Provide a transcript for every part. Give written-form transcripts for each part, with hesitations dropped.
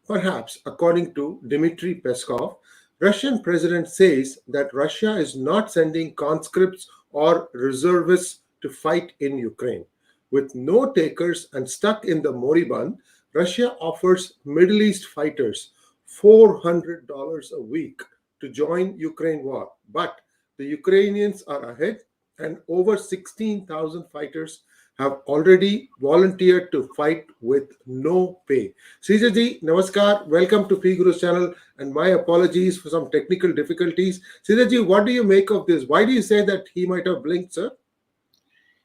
Perhaps, according to Dmitry Peskov, Russian president says that Russia is not sending conscripts or reservists to fight in Ukraine. With no takers and stuck in the moribund, Russia offers Middle East fighters $400 a week to join Ukraine war. But the Ukrainians are ahead and over 16,000 fighters have already volunteered to fight with no pay. Sree namaskar. Welcome to PGurus channel and my apologies for some technical difficulties. Sree, what do you make of this? Why do you say that he might have blinked, sir?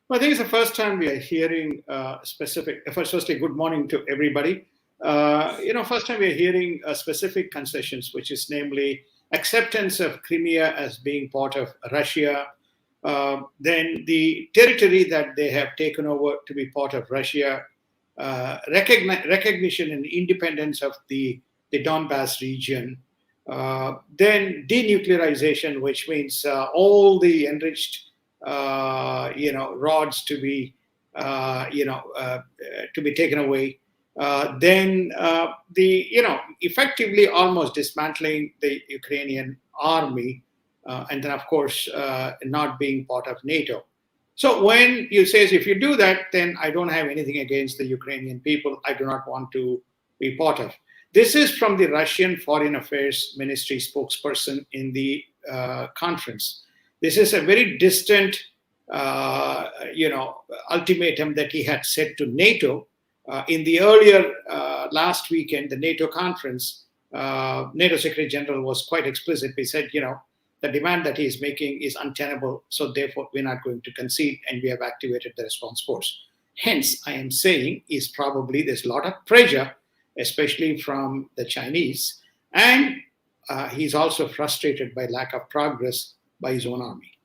Well, I think it's the first time we are hearing specific. Firstly, good morning to everybody. First time we are hearing specific concessions, which is namely acceptance of Crimea as being part of Russia, then the territory that they have taken over to be part of Russia, recognition and independence of the Donbass region, then denuclearization, which means all the enriched rods to be taken away. Then effectively almost dismantling the Ukrainian army, and then of course not being part of NATO. So when you say if you do that, then I don't have anything against the Ukrainian people. I do not want to be part of. This is from the Russian Foreign Affairs Ministry spokesperson in the conference. This is a very distant, ultimatum that he had said to NATO in the earlier last weekend, the NATO conference. NATO Secretary General was quite explicit. He said, the demand that he is making is untenable, so therefore we're not going to concede, and we have activated the response force. Hence, I am saying is probably there's a lot of pressure, especially from the Chinese, and he's also frustrated by lack of progress by his own army.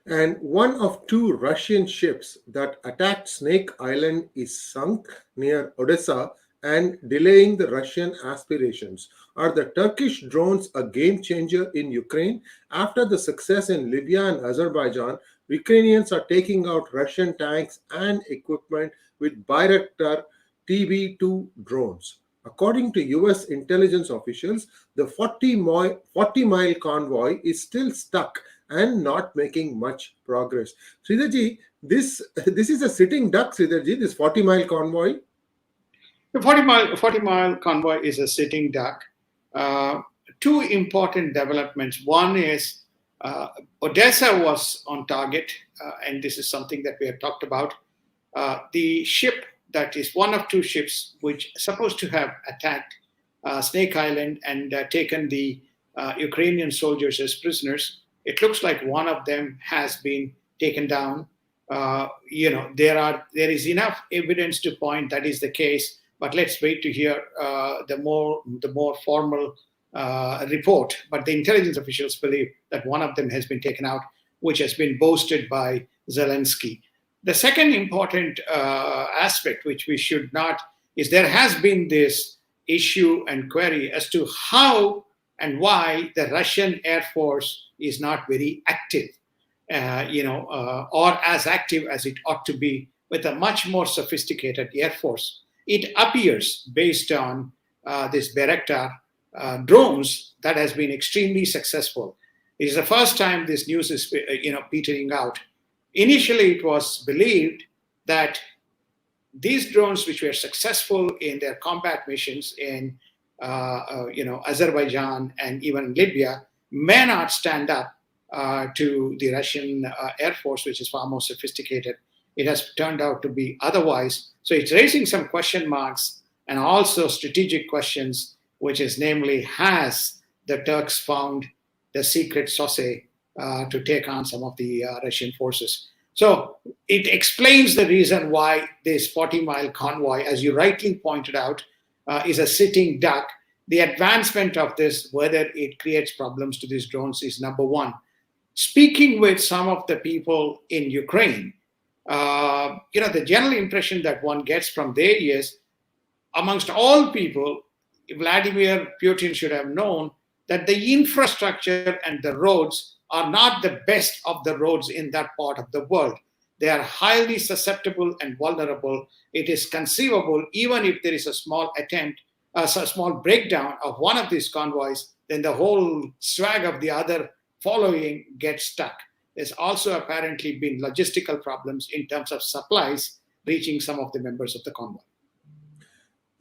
And one of two Russian ships that attacked Snake Island is sunk near Odessa and delaying the Russian aspirations. Are the Turkish drones a game changer in Ukraine? After the success in Libya and Azerbaijan, Ukrainians are taking out Russian tanks and equipment with Bayraktar TB2 drones. According to US intelligence officials, the 40-mile convoy is still stuck and not making much progress. Sridharji, this is a sitting duck, Sridharji, this 40-mile convoy. The 40-mile convoy is a sitting duck. Two important developments. One is Odessa was on target, and this is something that we have talked about. The ship that is one of two ships which is supposed to have attacked Snake Island and taken the Ukrainian soldiers as prisoners. It looks like one of them has been taken down. There is enough evidence to point that is the case, but let's wait to hear the more formal report. But the intelligence officials believe that one of them has been taken out, which has been boasted by Zelensky. The second important aspect, which we should not, is there has been this issue and query as to how and why the Russian Air Force is not very active, or as active as it ought to be with a much more sophisticated Air Force. It appears, based on this Bayraktar drones, that has been extremely successful. It is the first time this news is, petering out. Initially, it was believed that these drones, which were successful in their combat missions in Azerbaijan and even Libya, may not stand up to the Russian Air Force, which is far more sophisticated. It has turned out to be otherwise. So it's raising some question marks and also strategic questions, which is namely, has the Turks found the secret sauce to take on some of the Russian forces? So it explains the reason why this 40-mile convoy, as you rightly pointed out, is a sitting duck. The advancement of this, whether it creates problems to these drones, is number one. Speaking with some of the people in Ukraine, the general impression that one gets from there is, amongst all people, Vladimir Putin should have known that the infrastructure and the roads are not the best of the roads in that part of the world. They are highly susceptible and vulnerable. It is conceivable, even if there is a small attempt a small breakdown of one of these convoys, then the whole swag of the other following gets stuck. There's also apparently been logistical problems in terms of supplies reaching some of the members of the convoy.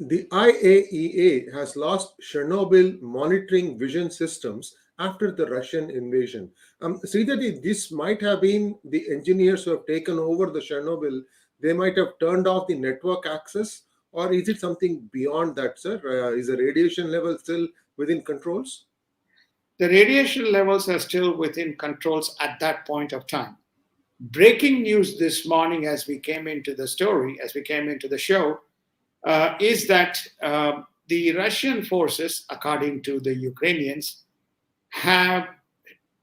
The IAEA has lost Chernobyl monitoring vision systems after the Russian invasion. Sridhar, this might have been the engineers who have taken over the Chernobyl. They might have turned off the network access, or is it something beyond that, sir? Is the radiation level still within controls? The radiation levels are still within controls at that point of time. Breaking news this morning as we came into the story, as we came into the show, is that the Russian forces, according to the Ukrainians, have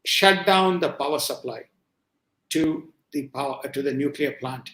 shut down the power supply to the nuclear plant,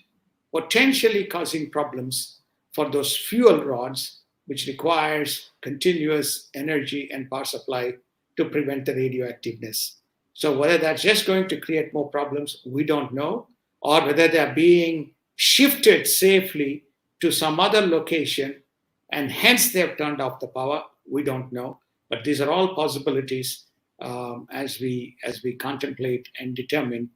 potentially causing problems for those fuel rods, which requires continuous energy and power supply to prevent the radioactiveness. So whether that's just going to create more problems, we don't know, or whether they're being shifted safely to some other location and hence they've turned off the power, we don't know. But these are all possibilities as we contemplate and determine,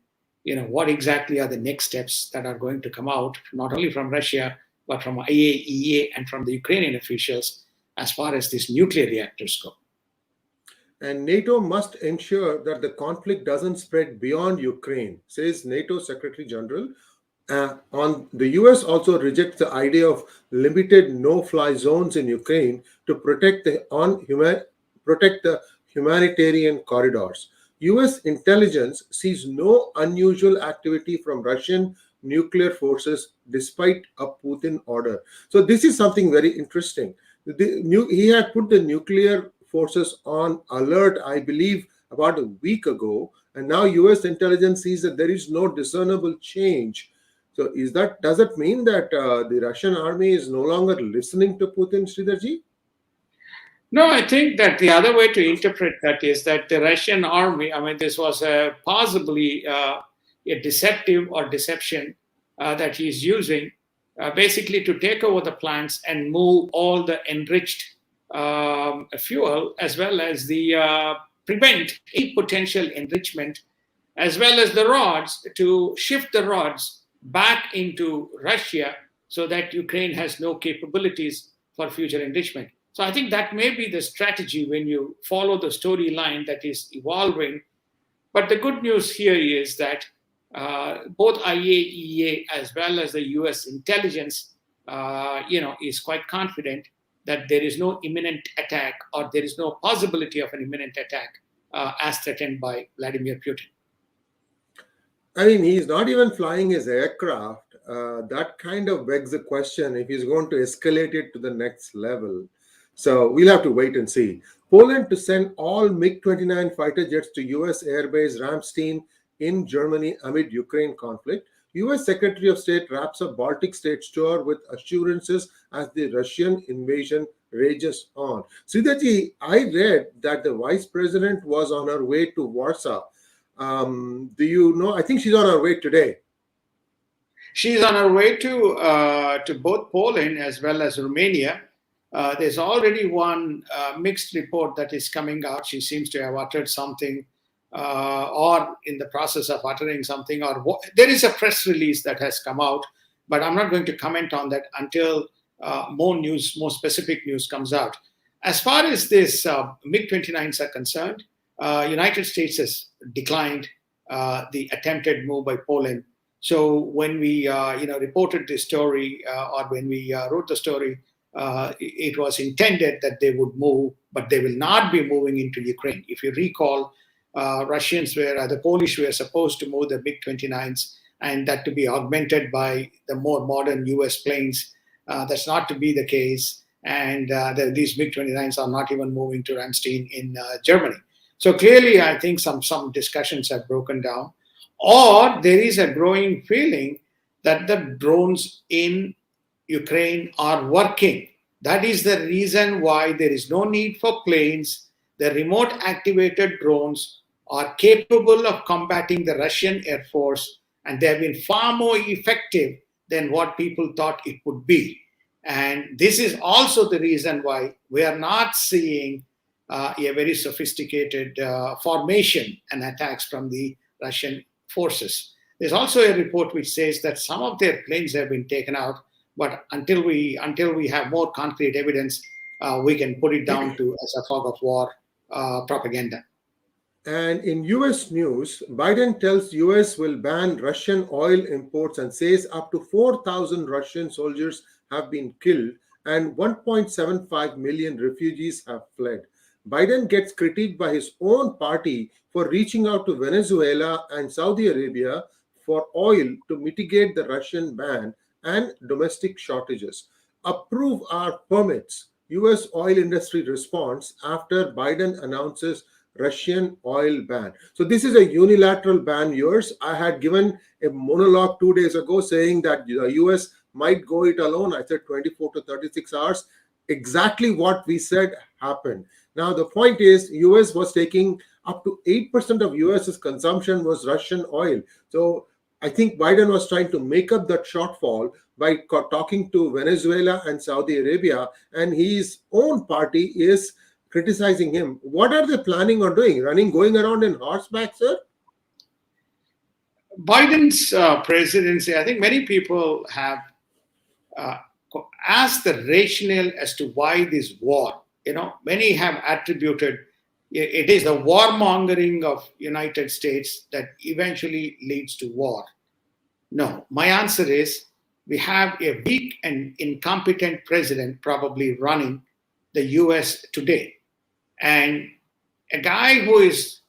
what exactly are the next steps that are going to come out, not only from Russia, but from IAEA and from the Ukrainian officials as far as these nuclear reactors go. And NATO must ensure that the conflict doesn't spread beyond Ukraine, says NATO Secretary General. The US also rejects the idea of limited no-fly zones in Ukraine to protect the humanitarian corridors. US intelligence sees no unusual activity from Russian nuclear forces despite a Putin order. So this is something very interesting. He had put the nuclear forces on alert, I believe, about a week ago, and now US intelligence sees that there is no discernible change. So does that mean that the Russian army is no longer listening to Putin, Sridharji? No, I think that the other way to interpret that is that the Russian army, this was possibly a deceptive or deception that he's using basically to take over the plants and move all the enriched fuel, as well as the prevent a potential enrichment, as well as the rods, to shift the rods back into Russia so that Ukraine has no capabilities for future enrichment. So I think that may be the strategy when you follow the storyline that is evolving. But the good news here is that both IAEA as well as the US intelligence, is quite confident that there is no imminent attack, or there is no possibility of an imminent attack as threatened by Vladimir Putin. He's not even flying his aircraft. That kind of begs the question if he's going to escalate it to the next level. So we'll have to wait and see. Poland to send all MiG-29 fighter jets to US airbase Ramstein in Germany amid Ukraine conflict. US Secretary of State wraps up Baltic states tour with assurances as the Russian invasion rages on. Sridharji, I read that the Vice President was on her way to Warsaw. Do you know? I think she's on her way today. She's on her way to both Poland as well as Romania. There's already one mixed report that is coming out. She seems to have uttered something or in the process of uttering something, or there is a press release that has come out, but I'm not going to comment on that until more specific news comes out. As far as this MiG-29s are concerned, United States has declined the attempted move by Poland. So when we reported this story, or when we wrote the story, it was intended that they would move, but they will not be moving into Ukraine. If you recall, the Polish were supposed to move the MiG-29s, and that to be augmented by the more modern US planes. That's not to be the case, and these MiG-29s are not even moving to Ramstein in Germany. So clearly, I think some discussions have broken down, or there is a growing feeling that the drones in Ukraine are working. That is the reason why there is no need for planes. The remote activated drones are capable of combating the Russian Air Force, and they have been far more effective than what people thought it would be. And this is also the reason why we are not seeing a very sophisticated formation and attacks from the Russian forces. There's also a report which says that some of their planes have been taken out, but until we have more concrete evidence, we can put it down to as a fog of war propaganda. And in US news, Biden tells US will ban Russian oil imports and says up to 4,000 Russian soldiers have been killed and 1.75 million refugees have fled. Biden gets critiqued by his own party for reaching out to Venezuela and Saudi Arabia for oil to mitigate the Russian ban and domestic shortages. Approve our permits. US oil industry response after Biden announces Russian oil ban. So this is a unilateral ban, yours. I had given a monologue 2 days ago saying that the US might go it alone. I said 24 to 36 hours. Exactly what we said happened. Now the point is, US was taking up to 8% of US's consumption was Russian oil. So I think Biden was trying to make up that shortfall by talking to Venezuela and Saudi Arabia, and his own party is criticizing him. What are they planning on doing? Going around in horseback, sir? Biden's presidency, I think many people have asked the rationale as to why this war. Many have attributed it is the warmongering of United States that eventually leads to war. No, my answer is we have a weak and incompetent president probably running the US today. And a guy who is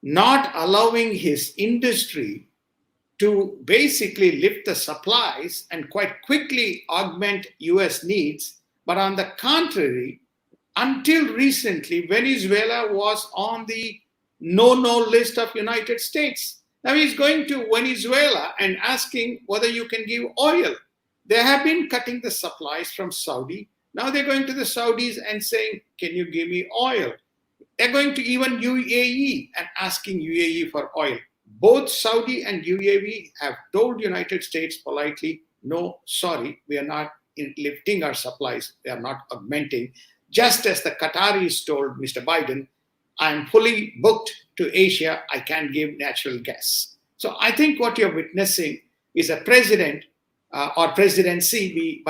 not allowing his industry to basically lift the supplies and quite quickly augment US needs. But on the contrary, until recently, Venezuela was on the no-no list of United States. Now he's going to Venezuela and asking whether you can give oil. They have been cutting the supplies from Saudi. Now they're going to the Saudis and saying, can you give me oil? They're going to even UAE and asking UAE for oil. Both Saudi and UAE have told United States politely, no, sorry, we are not lifting our supplies. We are not augmenting. Just as the Qataris told Mr. Biden, I'm fully booked to Asia, I can't give natural gas. So I think what you're witnessing is a president or presidency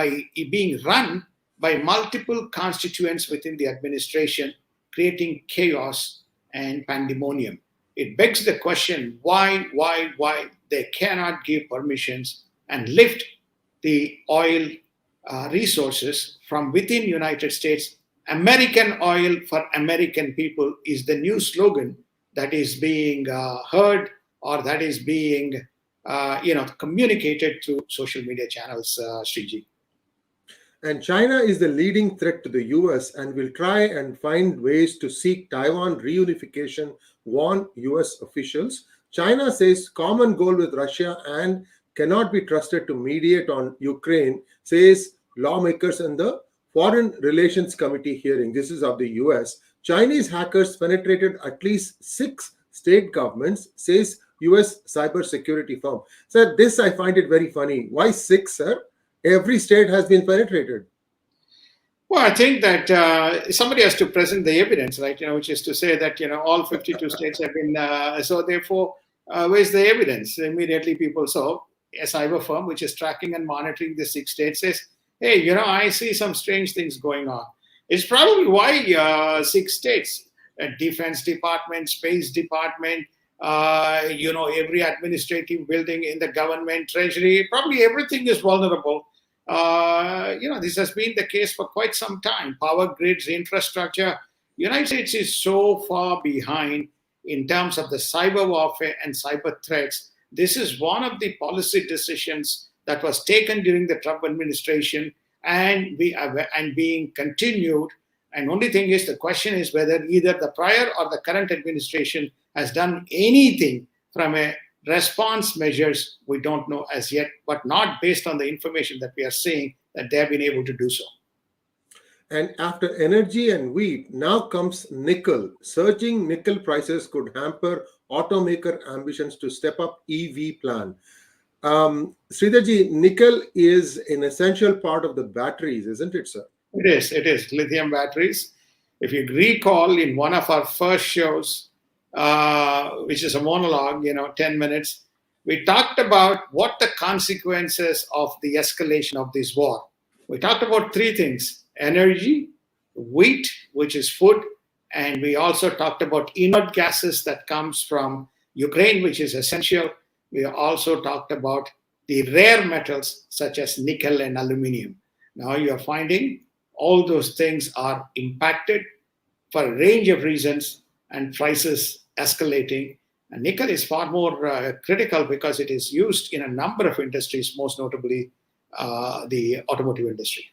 being run by multiple constituents within the administration, creating chaos and pandemonium. It begs the question, why they cannot give permissions and lift the oil resources from within United States. American oil for American people is the new slogan that is being heard or that is being communicated through social media channels, Sriji. And China is the leading threat to the US and will try and find ways to seek Taiwan reunification, warn US officials. China says common goal with Russia and cannot be trusted to mediate on Ukraine, says lawmakers in the Foreign Relations Committee hearing. This is of the US. Chinese hackers penetrated at least 6 state governments, says US cybersecurity firm. Sir, this I find it very funny. Why 6, sir? Every state has been penetrated. Well, I think that somebody has to present the evidence, right? Which is to say that, all 52 states have been, so therefore, where's the evidence? Immediately people saw a cyber firm which is tracking and monitoring the 6 states says, hey, I see some strange things going on. It's probably why 6 states, Defense Department, Space Department, every administrative building in the government, Treasury, probably everything is vulnerable. This has been the case for quite some time. Power grids, infrastructure. United States is so far behind in terms of the cyber warfare and cyber threats. This is one of the policy decisions that was taken during the Trump administration and being continued. And only thing is, the question is whether either the prior or the current administration has done anything from a response measures. We don't know as yet, but not based on the information that we are seeing that they have been able to do so. And after energy and wheat, now comes nickel. Surging nickel prices could hamper automaker ambitions to step up EV plan. Sridharji, nickel is an essential part of the batteries, isn't it, sir? It is. It is. Lithium batteries. If you recall, in one of our first shows, which is a monologue, 10 minutes, we talked about what the consequences of the escalation of this war. We talked about three things: energy, wheat, which is food, and we also talked about inert gases that comes from Ukraine, which is essential. We also talked about the rare metals such as nickel and aluminum. Now you're finding all those things are impacted for a range of reasons, and prices escalating. And nickel is far more critical because it is used in a number of industries, most notably the automotive industry.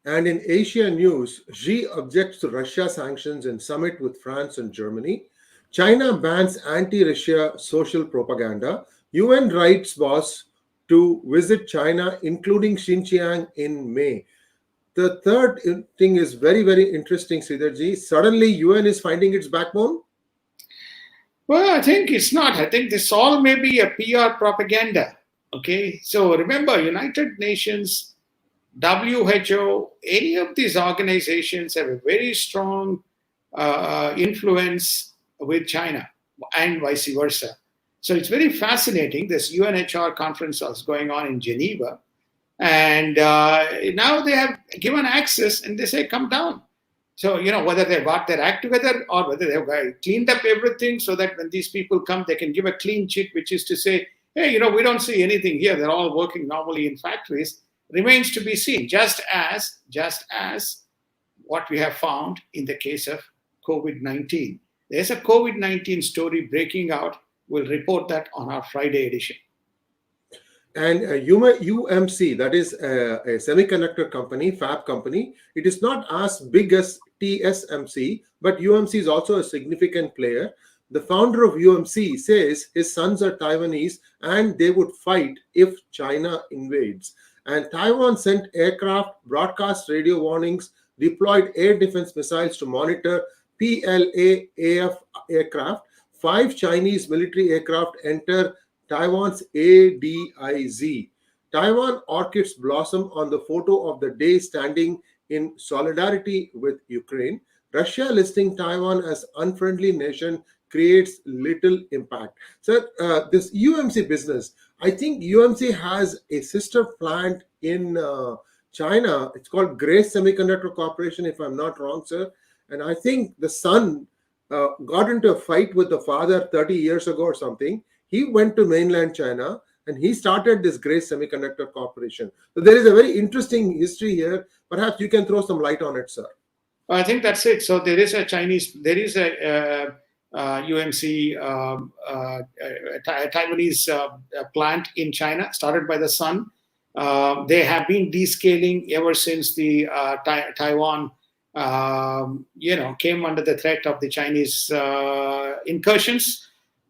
And in Asia news, Xi objects to Russia sanctions in summit with France and Germany. China bans anti-Russia social propaganda. UN writes boss to visit China, including Xinjiang in May. The third thing is very, very interesting, Sridharji. Suddenly, UN is finding its backbone. Well, I think it's not. I think this all may be a PR propaganda. Okay, so remember, United Nations, WHO, any of these organizations have a very strong influence with China and vice versa. So it's very fascinating. This UNHR conference is going on in Geneva. And now they have given access and they say, come down. So, whether they've got their act together or whether they've cleaned up everything so that when these people come, they can give a clean chit, which is to say, hey, we don't see anything here. They're all working normally in factories. Remains to be seen, just as what we have found in the case of COVID-19. There's a COVID-19 story breaking out. We'll report that on our Friday edition. And UMMC, that is a semiconductor company, fab company, it is not as big as TSMC, but UMC is also a significant player. The founder of UMC says his sons are Taiwanese and they would fight if China invades. And Taiwan sent aircraft, broadcast radio warnings, deployed air defense missiles to monitor PLAAF aircraft. 5 Chinese military aircraft enter Taiwan's ADIZ. Taiwan orchids blossom on the photo of the day standing in solidarity with Ukraine. Russia listing Taiwan as unfriendly nation creates little impact. So this UMC business, I think UMC has a sister plant in China. It's called Grace Semiconductor Corporation, if I'm not wrong, sir. And I think the son got into a fight with the father 30 years ago or something. He went to mainland China and he started this Grace Semiconductor Corporation. So there is a very interesting history here. Perhaps you can throw some light on it, sir. I think that's it. So there is a UMC Taiwanese plant in China, started by the son. They have been descaling ever since the Taiwan, came under the threat of the Chinese incursions.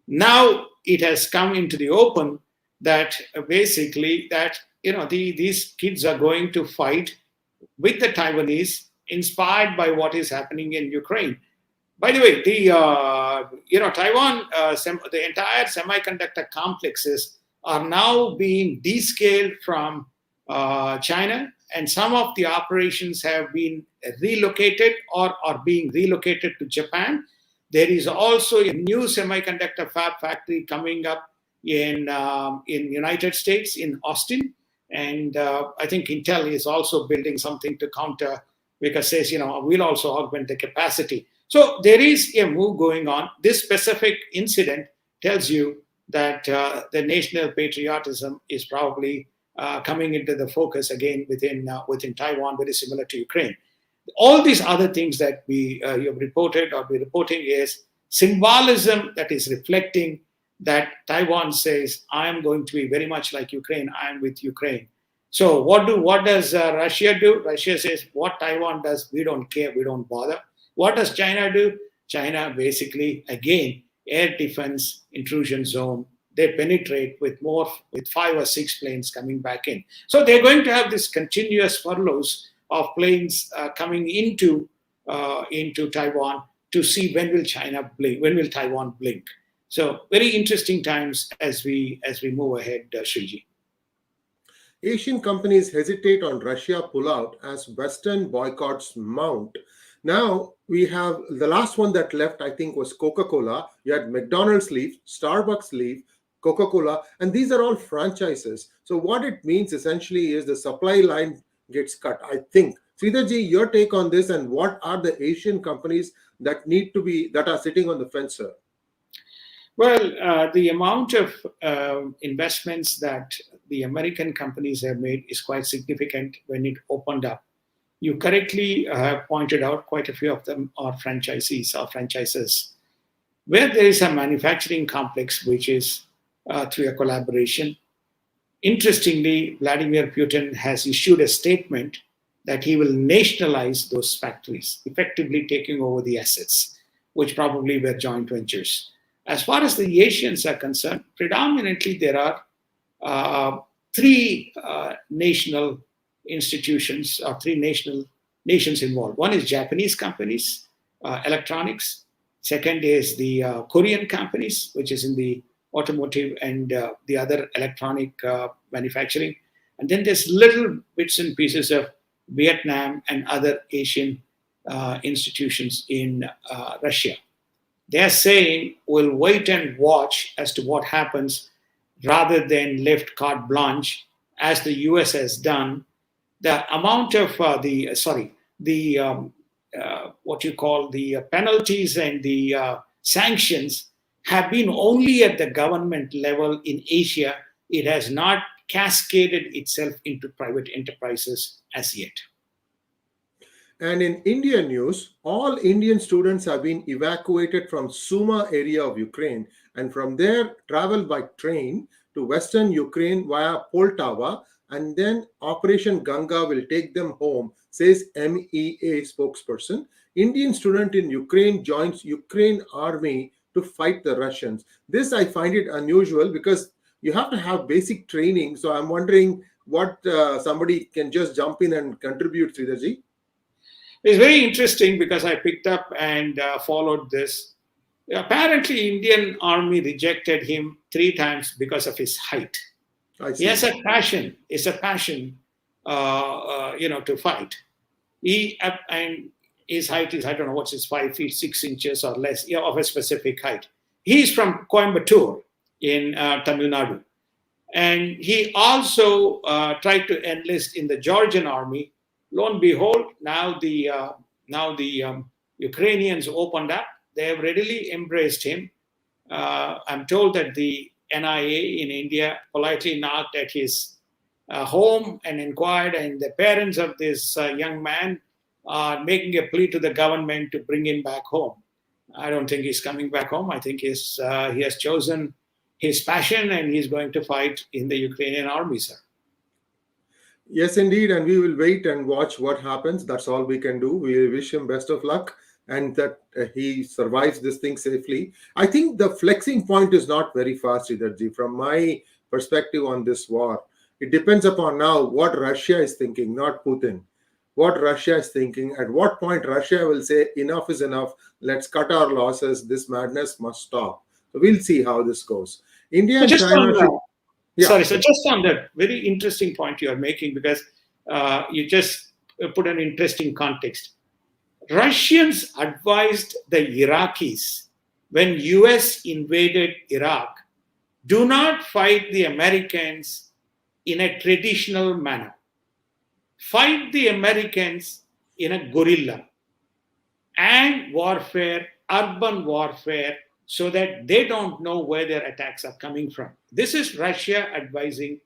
Now it has come into the open that basically these kids are going to fight with the Taiwanese, inspired by what is happening in Ukraine. By the way, Taiwan, the entire semiconductor complexes are now being descaled from China, and some of the operations have been relocated or are being relocated to Japan. There is also a new semiconductor fab factory coming up in United States, in Austin. And I think Intel is also building something to counter, because says, we'll also augment the capacity. So there is a move going on. This specific incident tells you that the national patriotism is probably coming into the focus again within Taiwan, very similar to Ukraine. All these other things that you have reported or we're reporting is symbolism that is reflecting that Taiwan says, I am going to be very much like Ukraine. I am with Ukraine. So what does Russia do? Russia says, what Taiwan does, we don't care, we don't bother. What does China do? China basically, again, air defense intrusion zone. They penetrate with 5 or 6 planes coming back in. So they're going to have this continuous furloughs of planes coming into Taiwan to see when will China blink, when will Taiwan blink. So very interesting times as we move ahead, Sriji. Asian companies hesitate on Russia pullout as Western boycotts mount. Now we have the last one that left, I think, was Coca-Cola. You had McDonald's leave, Starbucks leave, Coca-Cola, and these are all franchises. So what it means essentially is the supply line gets cut, I think. Sridharji, your take on this, and what are the Asian companies that are sitting on the fence, sir? Well, the amount of investments that the American companies have made is quite significant when it opened up. You correctly have pointed out quite a few of them are franchisees or franchises, where there is a manufacturing complex which is through a collaboration. Interestingly, Vladimir Putin has issued a statement that he will nationalize those factories, effectively taking over the assets, which probably were joint ventures. As far as the Asians are concerned, predominantly there are three national institutions or three nations involved. One is Japanese companies, electronics. Second is the Korean companies, which is in the automotive and the other electronic manufacturing. And then there's little bits and pieces of Vietnam and other Asian institutions in Russia. They're saying we'll wait and watch as to what happens rather than left carte blanche, as the US has done. The amount of what you call the penalties and the sanctions have been only at the government level in Asia. It has not cascaded itself into private enterprises as yet. And in Indian news, all Indian students have been evacuated from Suma area of Ukraine, and from there travel by train to western Ukraine via Poltava, and then Operation Ganga will take them home, says MEA spokesperson. Indian student in Ukraine joins Ukraine army to fight the Russians. This I find it unusual because you have to have basic training. So I'm wondering what somebody can just jump in and contribute, Sridharji. It's very interesting because I picked up and followed this. Apparently, Indian army rejected him 3 times because of his height. He has a passion. It's a passion, to fight. And his height is, I don't know what's his 5 feet 6 inches or less, of a specific height. He's from Coimbatore in Tamil Nadu, and he also tried to enlist in the Georgian army. Lo and behold, now the Ukrainians opened up. They have readily embraced him. I'm told that the NIA in India politely knocked at his home and inquired, and the parents of this young man are making a plea to the government to bring him back home. I don't think he's coming back home. I think he has chosen his passion and he's going to fight in the Ukrainian army, sir. Yes, indeed, and we will wait and watch what happens. That's all we can do. We wish him best of luck and that he survives this thing safely. I think the flexing point is not very fast, Sridharji, from my perspective on this war. It depends upon now what Russia is thinking, not Putin. What Russia is thinking, at what point Russia will say, enough is enough, let's cut our losses, this madness must stop. So we'll see how this goes. India and China... So just on that very interesting point you are making, because you just put an interesting context. Russians advised the Iraqis when US invaded Iraq, do not fight the Americans in a traditional manner. Fight the Americans in a guerrilla and warfare, urban warfare, so that they don't know where their attacks are coming from. This is Russia advising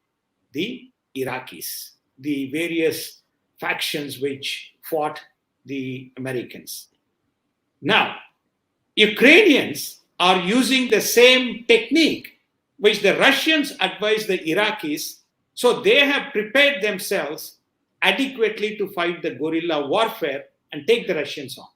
the Iraqis, the various factions which fought the Americans. Now, Ukrainians are using the same technique which the Russians advised the Iraqis, so they have prepared themselves adequately to fight the guerrilla warfare and take the Russians on.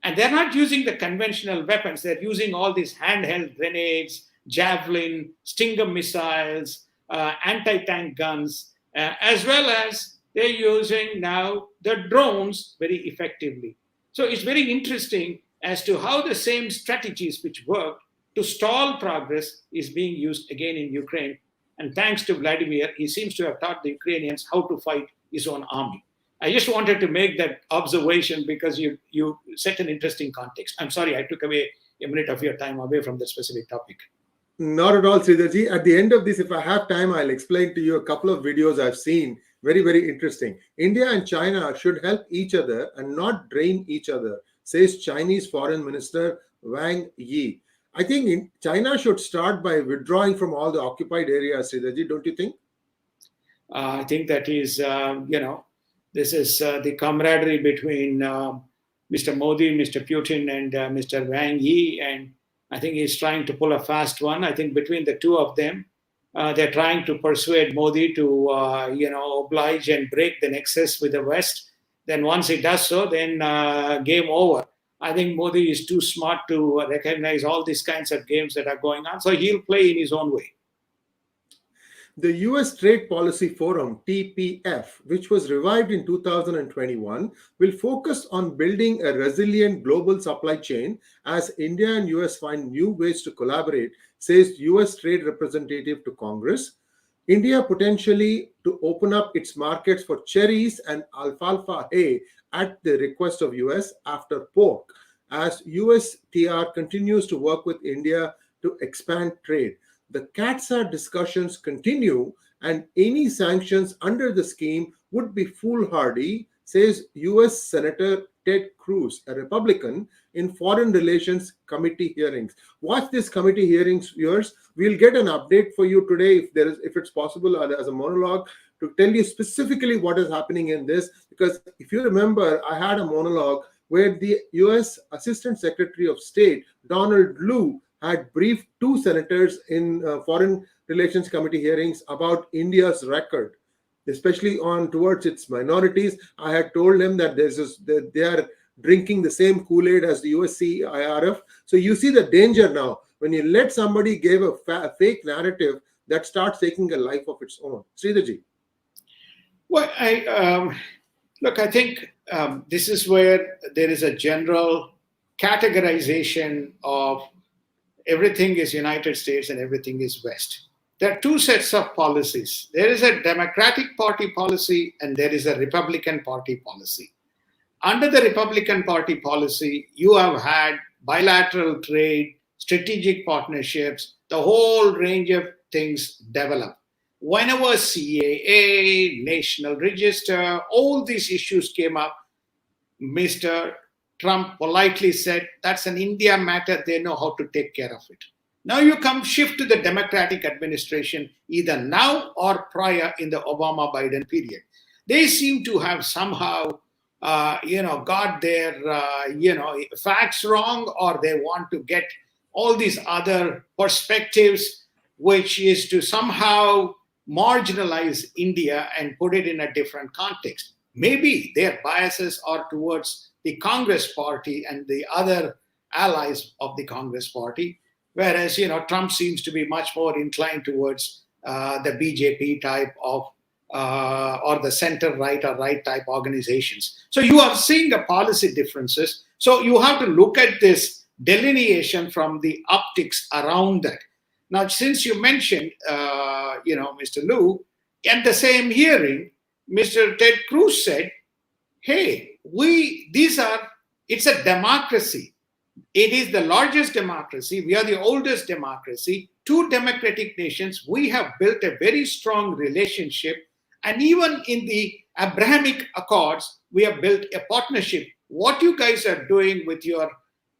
And they're not using the conventional weapons. They're using all these handheld grenades, javelin, Stinger missiles, anti-tank guns, as well as they're using now the drones very effectively. So it's very interesting as to how the same strategies which worked to stall progress is being used again in Ukraine. And thanks to Vladimir, he seems to have taught the Ukrainians how to fight his own army. I just wanted to make that observation because you set an interesting context. I'm sorry, I took away a minute of your time away from the specific topic. Not at all, Sridharji. At the end of this, if I have time, I'll explain to you a couple of videos I've seen. Very, very interesting. India and China should help each other and not drain each other, says Chinese Foreign Minister Wang Yi. I think China should start by withdrawing from all the occupied areas, Sridharji, don't you think? I think that is, this is the camaraderie between Mr. Modi, Mr. Putin, and Mr. Wang Yi, and I think he's trying to pull a fast one. I think between the two of them, they're trying to persuade Modi to, oblige and break the nexus with the West. Then once he does so, then game over. I think Modi is too smart to recognize all these kinds of games that are going on. So he'll play in his own way. The US Trade Policy Forum, TPF, which was revived in 2021, will focus on building a resilient global supply chain as India and US find new ways to collaborate, says US Trade Representative to Congress. India potentially to open up its markets for cherries and alfalfa hay at the request of US after pork, as USTR continues to work with India to expand trade. The CATSA discussions continue, and any sanctions under the scheme would be foolhardy, says US Senator Ted Cruz, a Republican, in Foreign Relations Committee hearings. Watch this committee hearings, viewers. We'll get an update for you today if it's possible as a monologue to tell you specifically what is happening in this, because if you remember, I had a monologue where the US Assistant Secretary of State, Donald Lu, had briefed two senators in Foreign Relations Committee hearings about India's record, especially towards its minorities. I had told them that they are drinking the same Kool-Aid as the USCIRF. So you see the danger now. When you let somebody give a fake narrative, that starts taking a life of its own. Sridharji. Well, I think this is where there is a general categorization of everything is United States and everything is West. There are two sets of policies. There is a Democratic Party policy and there is a Republican Party policy. Under the Republican Party policy, you have had bilateral trade, strategic partnerships, the whole range of things develop. Whenever CAA, National Register, all these issues came up, Mr. Trump politely said, that's an India matter, they know how to take care of it. Now you shift to the Democratic administration, either now or prior in the Obama-Biden period. They seem to have somehow, got their, facts wrong, or they want to get all these other perspectives, which is to somehow marginalize India and put it in a different context. Maybe their biases are towards the Congress party and the other allies of the Congress party, whereas, Trump seems to be much more inclined towards the BJP type of, or the center-right or right type organizations. So you are seeing the policy differences. So you have to look at this delineation from the optics around that. Now, since you mentioned, Mr. Lu, at the same hearing, Mr. Ted Cruz said, hey, it's a democracy. It is the largest democracy. We are the oldest democracy. Two democratic nations. We have built a very strong relationship. And even in the Abrahamic Accords, we have built a partnership. What you guys are doing with your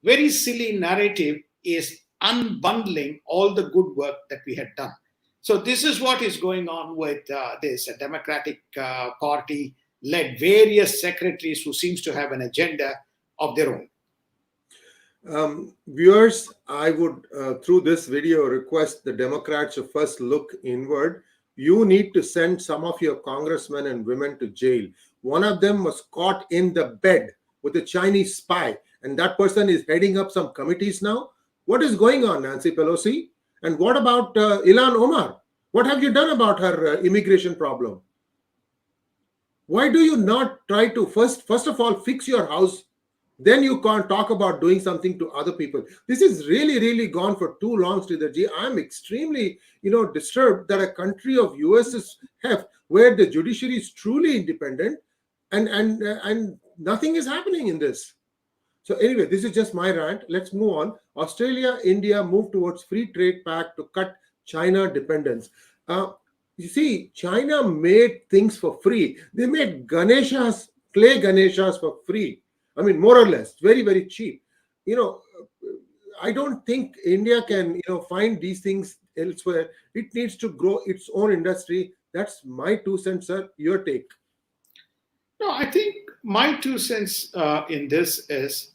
very silly narrative is unbundling all the good work that we had done. So this is what is going on with this Democratic Party led various secretaries who seems to have an agenda of their own. Viewers, I would, through this video, request the Democrats to first look inward. You need to send some of your congressmen and women to jail. One of them was caught in the bed with a Chinese spy, and that person is heading up some committees now. What is going on, Nancy Pelosi? And what about Ilhan Omar? What have you done about her immigration problem? Why do you not try to first of all fix your house then you can't talk about doing something to other people. This is really, really gone for too long, Sridharji. I'm extremely, disturbed that a country of US's heft, where the judiciary is truly independent, and nothing is happening in this. So anyway, this is just my rant. Let's move on. Australia, India move towards free trade pact to cut China dependence. You see, China made things for free. They made Ganeshas, clay Ganeshas for free. I mean, more or less, very, very cheap. I don't think India can, find these things elsewhere. It needs to grow its own industry. That's my 2 cents, sir. Your take. No, I think my 2 cents in this is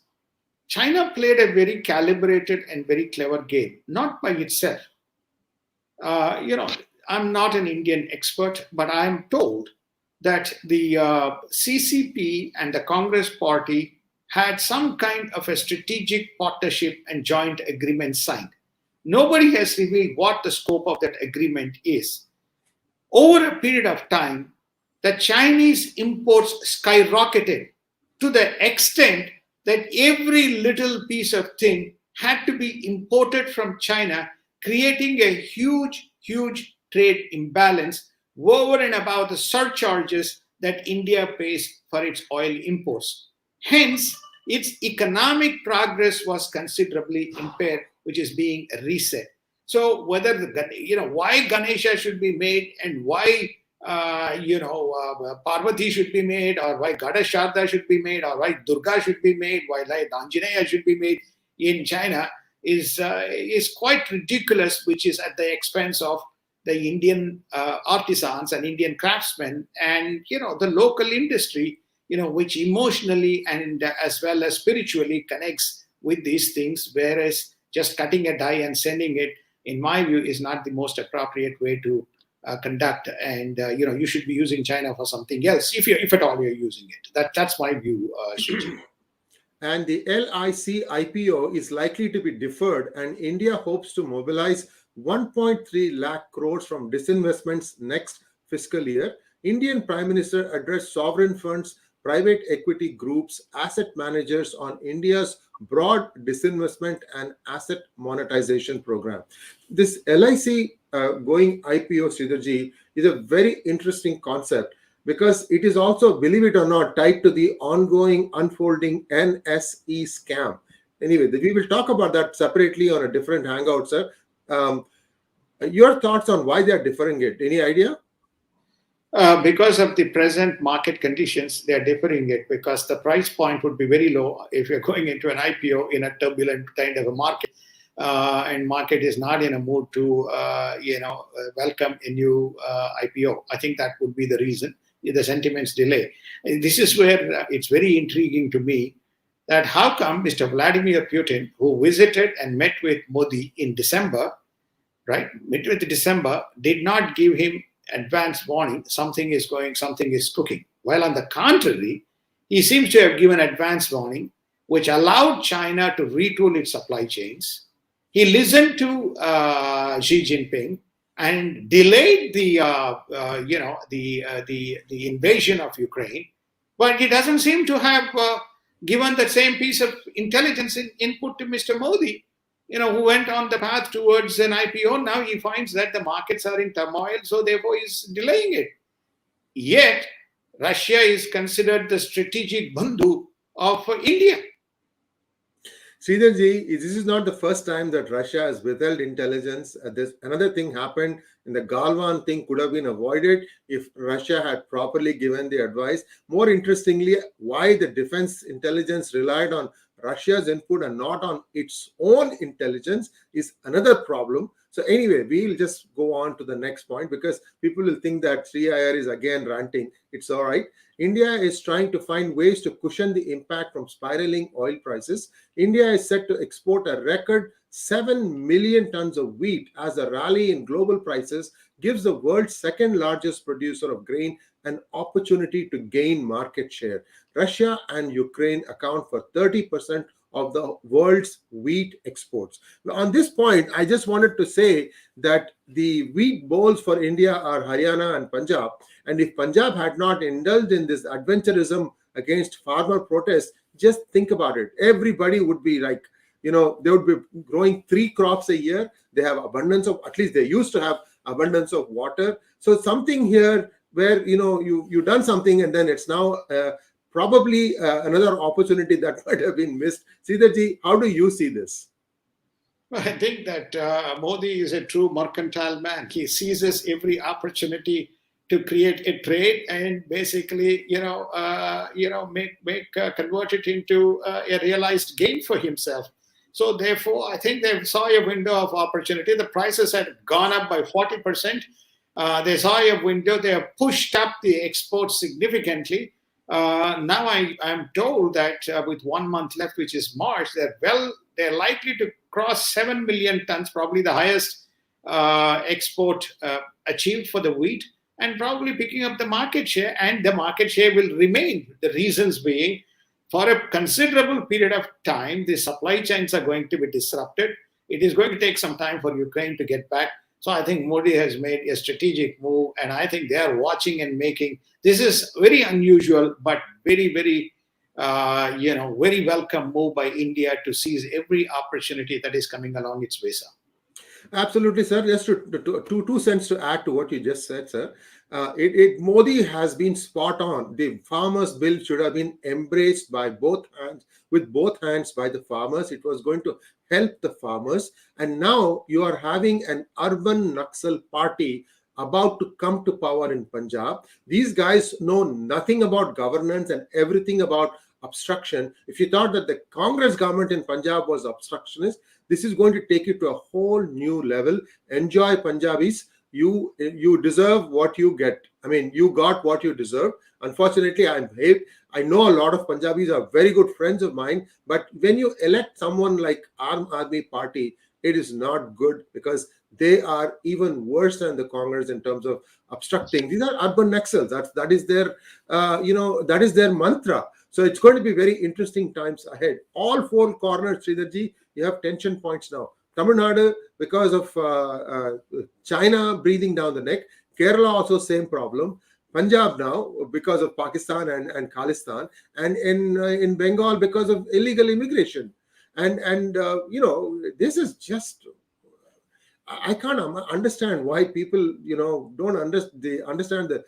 China played a very calibrated and very clever game, not by itself. I'm not an Indian expert, but I'm told that the CCP and the Congress Party had some kind of a strategic partnership and joint agreement signed. Nobody has revealed what the scope of that agreement is. Over a period of time, the Chinese imports skyrocketed to the extent that every little piece of thing had to be imported from China, creating a huge, huge trade imbalance over and above the surcharges that India pays for its oil imports. Hence, its economic progress was considerably impaired, which is being reset. So whether why Ganesha should be made and why Parvati should be made, or why Goddess Sharda should be made, or why Durga should be made, why 𝙤𝙬𝙤𝙤 should be made in China is quite ridiculous, which is at the expense of the Indian artisans and Indian craftsmen and the local industry, which emotionally and as well as spiritually connects with these things, whereas just cutting a die and sending it, in my view, is not the most appropriate way to conduct. And you should be using China for something else, if at all you're using it. That's my view, Sree. And the LIC IPO is likely to be deferred, and India hopes to mobilize 1.3 lakh crores from disinvestments next fiscal year. Indian Prime Minister addressed sovereign funds, private equity groups, asset managers on India's broad disinvestment and asset monetization program. This LIC going IPO, Sridharji, is a very interesting concept because it is also, believe it or not, tied to the ongoing unfolding NSE scam. Anyway, we will talk about that separately on a different hangout, sir. Your thoughts on why they are deferring it? Any idea? Because of the present market conditions, they are deferring it because the price point would be very low if you're going into an IPO in a turbulent kind of a market, and market is not in a mood to welcome a new IPO. I think that would be the reason, the sentiments delay. And this is where it's very intriguing to me that how come Mr. Vladimir Putin, who visited and met with Modi in December, did not give him advance warning, something is cooking. While on the contrary, he seems to have given advance warning, which allowed China to retool its supply chains. He listened to Xi Jinping and delayed the invasion of Ukraine, but he doesn't seem to have given the same piece of intelligence input to Mr. Modi, who went on the path towards an IPO. Now he finds that the markets are in turmoil, so therefore he's delaying it. Yet, Russia is considered the strategic mandu of India. Sridharji, this is not the first time that Russia has withheld intelligence. Another thing happened, and the Galwan thing could have been avoided if Russia had properly given the advice. More interestingly, why the defense intelligence relied on Russia's input and not on its own intelligence is another problem. So anyway, we'll just go on to the next point because people will think that Sree Iyer is again ranting. It's all right. India is trying to find ways to cushion the impact from spiraling oil prices. India is set to export a record 7 million tons of wheat as a rally in global prices gives the world's second largest producer of grain an opportunity to gain market share. Russia and Ukraine account for 30% of the world's wheat exports. Now, on this point, I just wanted to say that the wheat bowls for India are Haryana and Punjab. And if Punjab had not indulged in this adventurism against farmer protests, Just think about it. Everybody would be like, they would be growing 3 crops a year. They have abundance of, at least they used to have abundance of water. So something here where, you've done something, and then it's now probably another opportunity that might have been missed. Sridharji, how do you see this? Well, I think that Modi is a true mercantile man. He seizes every opportunity to create a trade and basically, convert it into a realized gain for himself. So therefore, I think they saw a window of opportunity. The prices had gone up by 40%. They saw a window. They have pushed up the exports significantly. Now I'm told that with 1 month left, which is March, they're likely to cross 7 million tons, probably the highest export achieved for the wheat, and probably picking up the market share. And the market share will remain. The reasons being, for a considerable period of time, the supply chains are going to be disrupted. It is going to take some time for Ukraine to get back. So I think Modi has made a strategic move, and I think they are watching and making. This is very unusual, but very, very, very welcome move by India to seize every opportunity that is coming along its way, sir. Absolutely, sir. Just two cents to add to what you just said, sir. Modi has been spot on. The farmers' bill should have been embraced by both hands, with both hands by the farmers. It was going to help the farmers. And now you are having an urban Naxal party about to come to power in Punjab. These guys know nothing about governance and everything about obstruction. If you thought that the Congress government in Punjab was obstructionist, this is going to take you to a whole new level. Enjoy, Punjabis. You deserve what you get. I mean, you got what you deserve. Unfortunately, I know a lot of Punjabis are very good friends of mine, but when you elect someone like Aam Aadmi Party, it is not good, because they are even worse than the Congress in terms of obstructing. These are urban Naxals. That is their that is their mantra. So it's going to be very interesting times ahead. All 4 corners, Sridharji, you have tension points now. Tamil Nadu, because of China breathing down the neck. Kerala also same problem. Punjab now, because of Pakistan and Khalistan. And in Bengal, because of illegal immigration. And this is just, I can't understand why people, don't understand the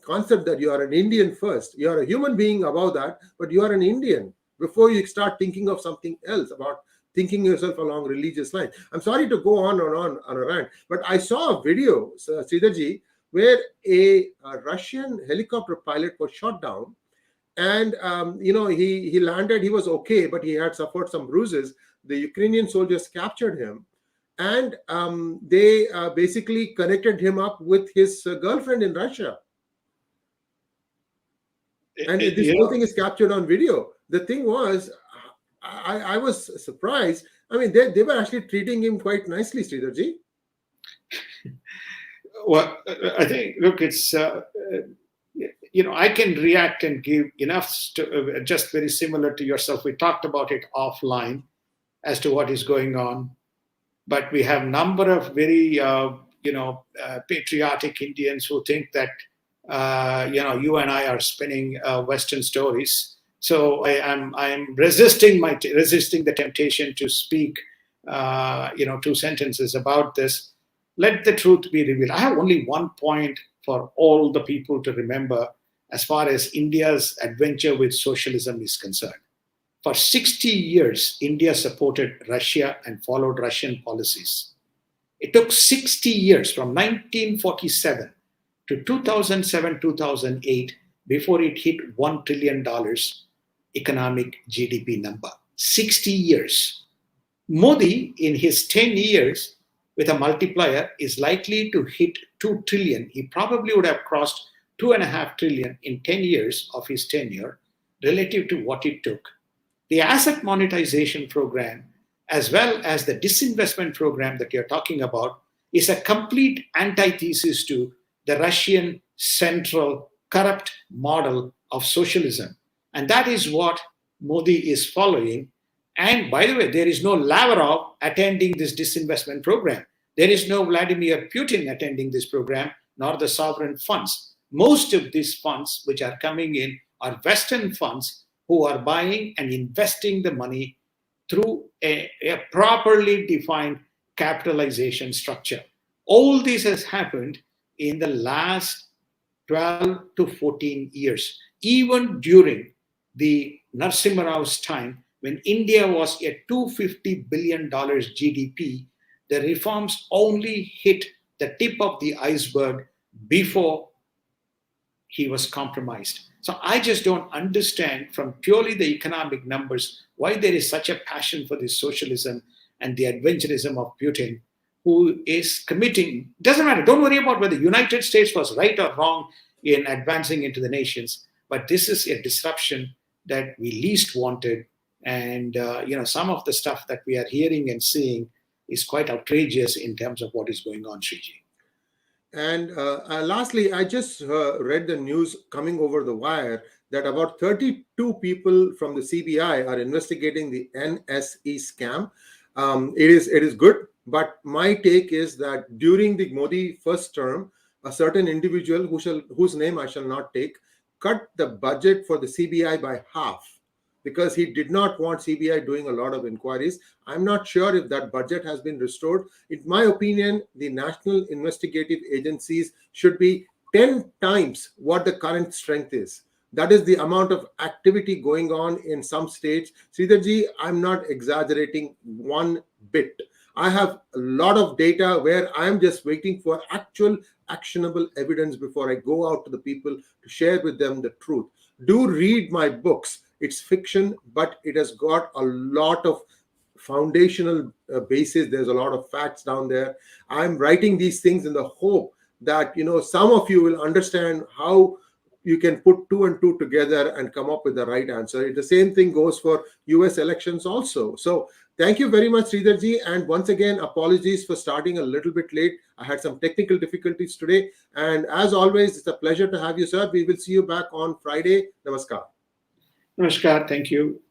concept that you are an Indian first. You are a human being above that, but you are an Indian before you start thinking of something else, about thinking yourself along religious lines. I'm sorry to go on a rant, but I saw a video, Sridharji, where a Russian helicopter pilot was shot down, and he landed. He was okay, but he had suffered some bruises. The Ukrainian soldiers captured him, and they basically connected him up with his girlfriend in Russia. And this whole thing is captured on video. The thing was, I was surprised. I mean, they were actually treating him quite nicely, Sridharji. Well, I think, look, it's, I can react and give enough, just very similar to yourself. We talked about it offline as to what is going on. But we have a number of very, patriotic Indians who think that, you and I are spinning Western stories. So I'm resisting the temptation to speak, 2 sentences about this. Let the truth be revealed. I have only one point for all the people to remember as far as India's adventure with socialism is concerned. For 60 years, India supported Russia and followed Russian policies. It took 60 years, from 1947 to 2007, 2008, before it hit $1 trillion economic GDP number. 60 years. Modi, in his 10 years, with a multiplier, is likely to hit 2 trillion. He probably would have crossed 2.5 trillion in 10 years of his tenure, relative to what it took. The asset monetization program, as well as the disinvestment program that you're talking about, is a complete antithesis to the Russian central corrupt model of socialism. And that is what Modi is following. And by the way, there is no Lavrov attending this disinvestment program. There is no Vladimir Putin attending this program, nor the sovereign funds. Most of these funds which are coming in are Western funds who are buying and investing the money through a properly defined capitalization structure. All this has happened in the last 12 to 14 years, even during the Narasimha Rao's time, when India was a $250 billion GDP, the reforms only hit the tip of the iceberg before he was compromised. So I just don't understand from purely the economic numbers why there is such a passion for this socialism and the adventurism of Putin, who is committing, doesn't matter, don't worry about whether the United States was right or wrong in advancing into the nations, but this is a disruption that we least wanted. And some of the stuff that we are hearing and seeing is quite outrageous in terms of what is going on, Sriji. And lastly, I just read the news coming over the wire that about 32 people from the CBI are investigating the NSE scam. It is good, but my take is that during the Modi first term, a certain individual whose name I shall not take cut the budget for the CBI by half, because he did not want CBI doing a lot of inquiries. I'm not sure if that budget has been restored. In my opinion, the national investigative agencies should be 10 times what the current strength is. That is the amount of activity going on in some states. Sridharji, I'm not exaggerating one bit. I have a lot of data where I'm just waiting for actual actionable evidence before I go out to the people to share with them the truth. Do read my books. It's fiction, but it has got a lot of foundational basis. There's a lot of facts down there. I'm writing these things in the hope that some of you will understand how you can put two and two together and come up with the right answer. The same thing goes for US elections also. So thank you very much, Sridharji. And once again, apologies for starting a little bit late. I had some technical difficulties today. And as always, it's a pleasure to have you, sir. We will see you back on Friday. Namaskar. Namaskar. Thank you.